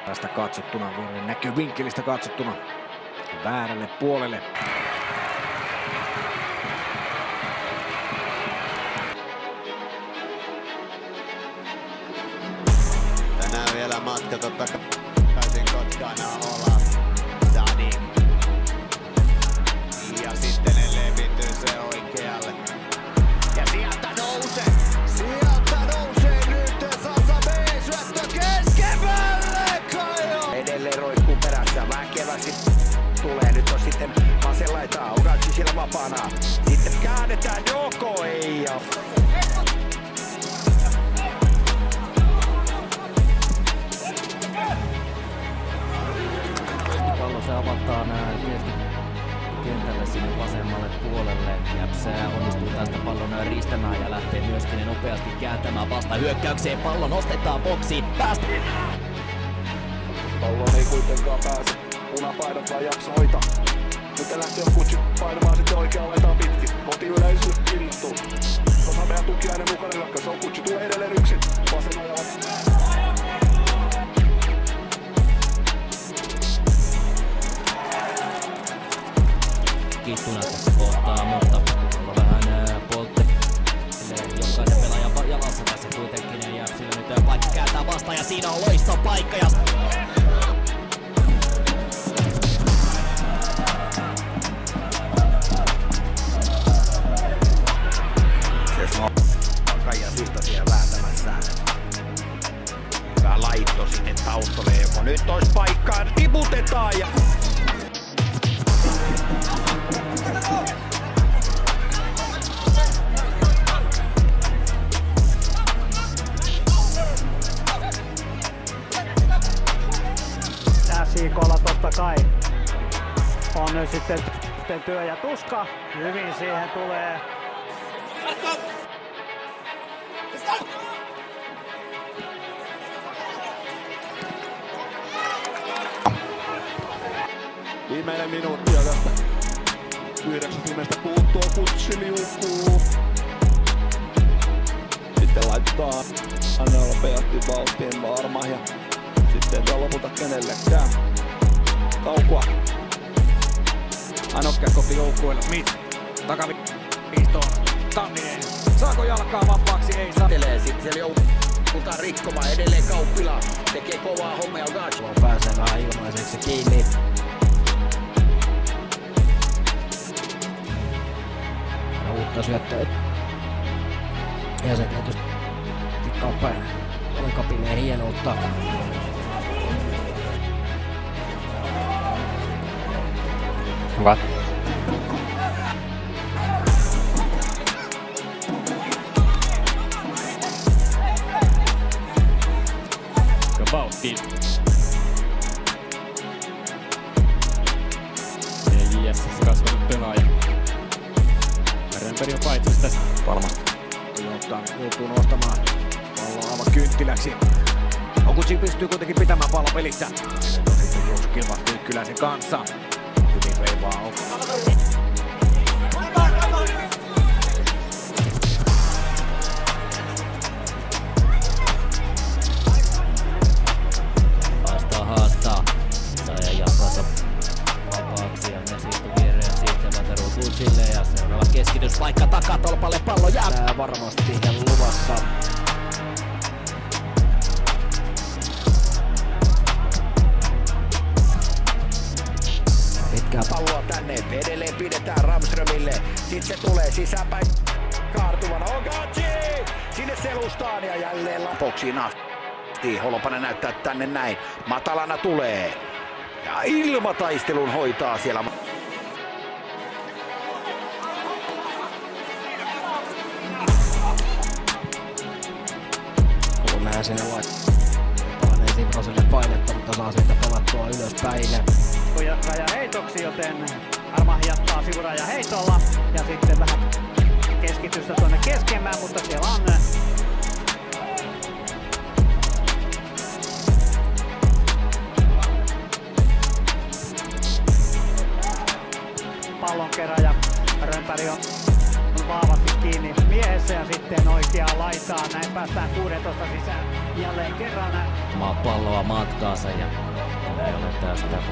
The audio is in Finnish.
Tästä katsottuna, näkövinkkelistä katsottuna väärälle puolelle. Tänään vielä matka takaisin Kotkana olla Sadik. Ja sitten levittyy se oikealle. Ja sieltä nousee nyt Sasa B, syöttö keskemmälle Kajo! Edelleen roikkuu perässä, väkevästi tulee, nyt on sitten vasen laitaa, Ugachi siellä vapaana. Sitten käännetään Joko, ei ja... Pallo se avataan kentälle sinne vasemmalle puolelle. Jäps onnistuu tästä pallon riistämään ja lähtee myöskin nopeasti kääntämään vasta hyökkäykseen. Pallo nostetaan boksiin. Päästä! Pallo ei kuitenkaan pääse. Punapaidat vai jakso hoitaa. Nyt lähti on kutsi painamaan sitten oikeaan laitaan pitkin. Koti yleisölle innostuu. Osa meidän tukiainen mukana lakka. Se on kutsi. Tulee edelleen yksin. Vasemmalla. Kittuna tässä kohtaa, mutta on vähän poltte. Jokaisen pelaajan jalassa tässä kuitenkin. Ja sillä nyt paikka kääntää vastaan ja siinä on loistopaikka. Ja... Kaija Silta siellä vääntämässään. Hyvä laitto sinne taustalle, joko nyt olisi paikkaa, tiputetaan ja... Siikolla totta kai on nyt sitten työ ja tuska. Hyvin siihen tulee. Viimeinen minuutti ja tästä 9 viimeistä puuttuu, kutsi liukuu. Sitten laitetaan aina nopeasti vauhtiin varma ja sitten ei lopulta kenellekään. Kaukoa. Anokkiakoppi joukkueella Smith. Takaviistoon. Tanninen. Saako jalkaa vapaaksi? Ei saa. Sitten siellä joudutaan rikkomaan edelleen Kauppila. Tekee kovaa hommia Ugachi. Pääsee vähän ilmaiseksi kiinni. Ja uutta syöttöä. Ja se tietysti tikkaa päin. Oikapileen hienoutta. Hyvä. Kabauttiin. JS kasvanut pelaaja. Remperi on paitsi tässä. Varmasti. Joutuu nostamaan pallon aivan kynttiläksi. Okuchi pystyy kuitenkin pitämään pallon pelissä. Sitten juoksukilma Kyykkyläisen kanssa. Hyvin veivaa Haastaa. Saa jalkansa vapaaksi ja ne siitä viereen sitten Vataru Kutsille ja seuraava keskityspaikka takatolpalle pallo jää varmasti luvassa. Palloa tänne, edelleen pidetään Ramströmille. Sitten se tulee sisäpäin kaartuvana. Ugachi! Sinne selustaan ja jälleen boksiin asti. Holopanen näyttää tänne näin. Matalana tulee. Ja ilmataistelun hoitaa siellä. Kun nähdään sinne laittaa Siproselle painetta, mutta saa siitä pelattua ylöspäin. Raja heitoksi, joten Arma jatkaa sivuraja heitolla ja sitten vähän keskitystä tuonne keskemmään, mutta siellä on pallonkeräjä. Rönnberg on vahvasti kiinni miehessä ja sitten oikeaan laitaan. Näin päästään 16 sisään. jälleen kerran palloa matkaansa ja näin ollen tästä